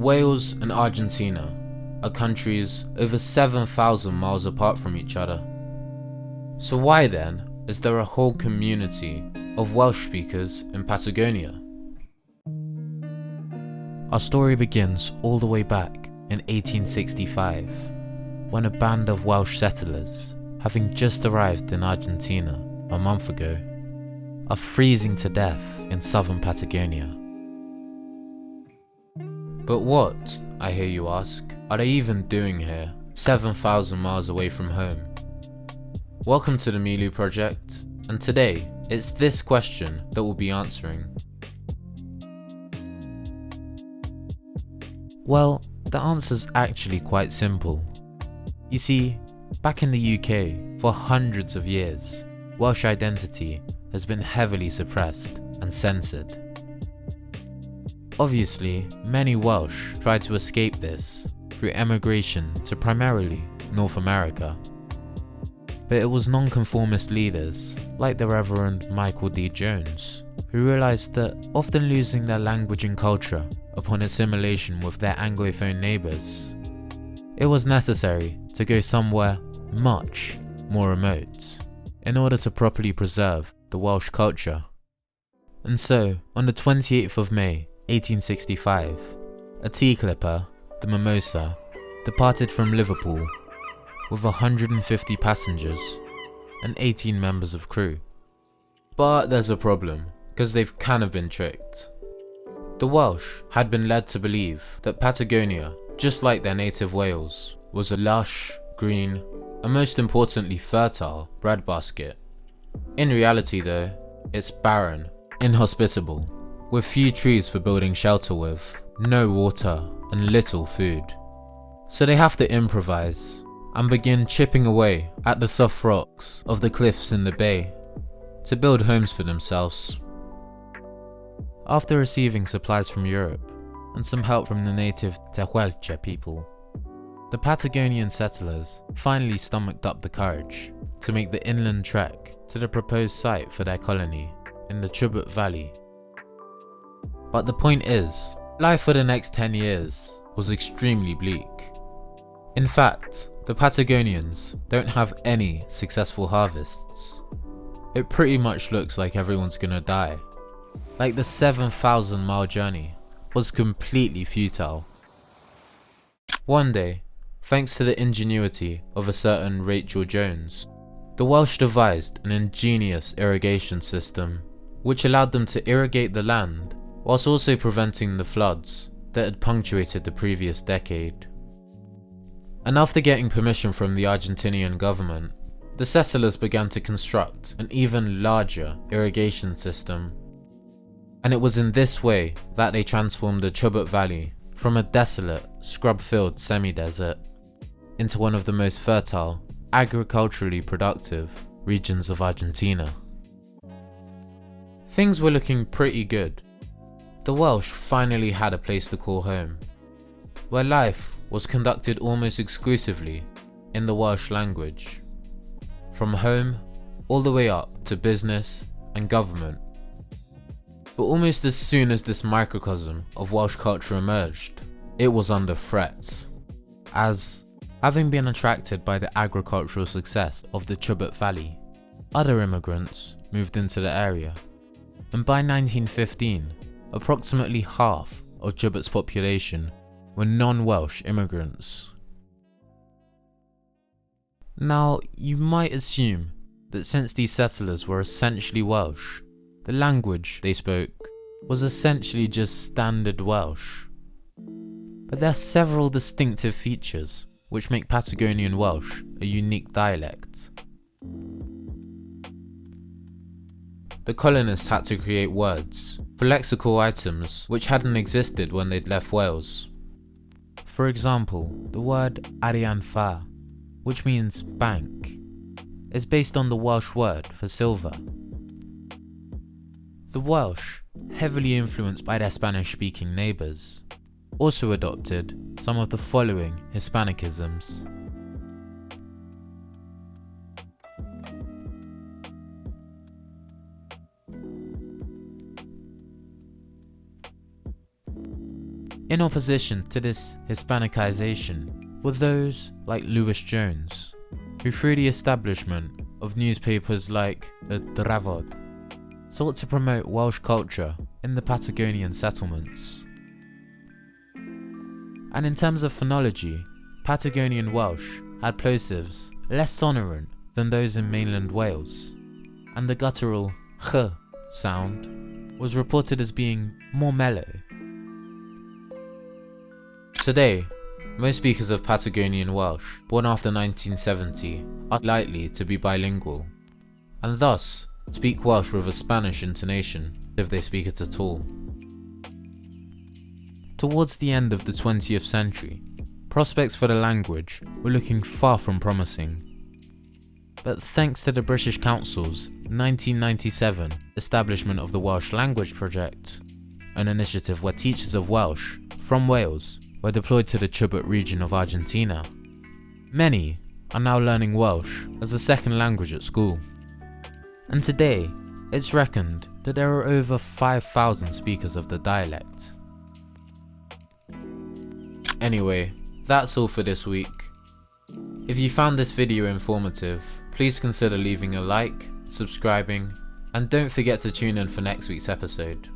Wales and Argentina are countries over 7,000 miles apart from each other. So why then is there a whole community of Welsh speakers in Patagonia? Our story begins all the way back in 1865, when a band of Welsh settlers, having just arrived in Argentina a month ago, are freezing to death in southern Patagonia. But what, I hear you ask, are they even doing here, 7,000 miles away from home? Welcome to the Milu Project, and today it's this question that we'll be answering. Well, the answer's actually quite simple. You see, back in the UK, for hundreds of years, Welsh identity has been heavily suppressed and censored. Obviously, many Welsh tried to escape this through emigration to primarily North America. But it was nonconformist leaders, like the Reverend Michael D. Jones, who realised that often losing their language and culture upon assimilation with their Anglophone neighbours, it was necessary to go somewhere much more remote in order to properly preserve the Welsh culture. And so, on the 28th of May 1865, a tea clipper, the Mimosa, departed from Liverpool with 150 passengers and 18 members of crew. But there's a problem, because they've kind of been tricked. The Welsh had been led to believe that Patagonia, just like their native Wales, was a lush, green, and most importantly fertile breadbasket. In reality though, it's barren, inhospitable, with few trees for building shelter with, no water, and little food. So they have to improvise and begin chipping away at the soft rocks of the cliffs in the bay to build homes for themselves. After receiving supplies from Europe and some help from the native Tehuelche people, the Patagonian settlers finally stomached up the courage to make the inland trek to the proposed site for their colony in the Chubut Valley. But the point is, life for the next 10 years was extremely bleak. In fact, the Patagonians don't have any successful harvests. It pretty much looks like everyone's gonna die. Like the 7,000-mile journey was completely futile. One day, thanks to the ingenuity of a certain Rachel Jones, the Welsh devised an ingenious irrigation system which allowed them to irrigate the land whilst also preventing the floods that had punctuated the previous decade. And after getting permission from the Argentinian government, the settlers began to construct an even larger irrigation system. And it was in this way that they transformed the Chubut Valley from a desolate, scrub-filled semi-desert into one of the most fertile, agriculturally productive regions of Argentina. Things were looking pretty good. The Welsh finally had a place to call home, where life was conducted almost exclusively in the Welsh language, from home all the way up to business and government. But almost as soon as this microcosm of Welsh culture emerged, it was under threat, as, having been attracted by the agricultural success of the Chubut Valley, other immigrants moved into the area, and by 1915, approximately half of Chubut's population were non-Welsh immigrants. Now, you might assume that since these settlers were essentially Welsh, the language they spoke was essentially just standard Welsh. But there are several distinctive features which make Patagonian Welsh a unique dialect. The colonists had to create words for lexical items which hadn't existed when they'd left Wales. For example, the word arian fa, which means bank, is based on the Welsh word for silver. The Welsh, heavily influenced by their Spanish-speaking neighbours, also adopted some of the following Hispanicisms. In In opposition to this Hispanicization were those like Lewis Jones, who through the establishment of newspapers like the Drafod, sought to promote Welsh culture in the Patagonian settlements. And in terms of phonology, Patagonian Welsh had plosives less sonorant than those in mainland Wales, and the guttural ch sound was reported as being more mellow. Today, most speakers of Patagonian Welsh born after 1970 are likely to be bilingual, and thus speak Welsh with a Spanish intonation if they speak it at all. Towards the end of the 20th century, prospects for the language were looking far from promising. But thanks to the British Council's 1997 establishment of the Welsh Language Project, an initiative where teachers of Welsh from Wales were deployed to the Chubut region of Argentina, many are now learning Welsh as a second language at school. And today, it's reckoned that there are over 5,000 speakers of the dialect. Anyway, that's all for this week. If you found this video informative, please consider leaving a like, subscribing, and don't forget to tune in for next week's episode.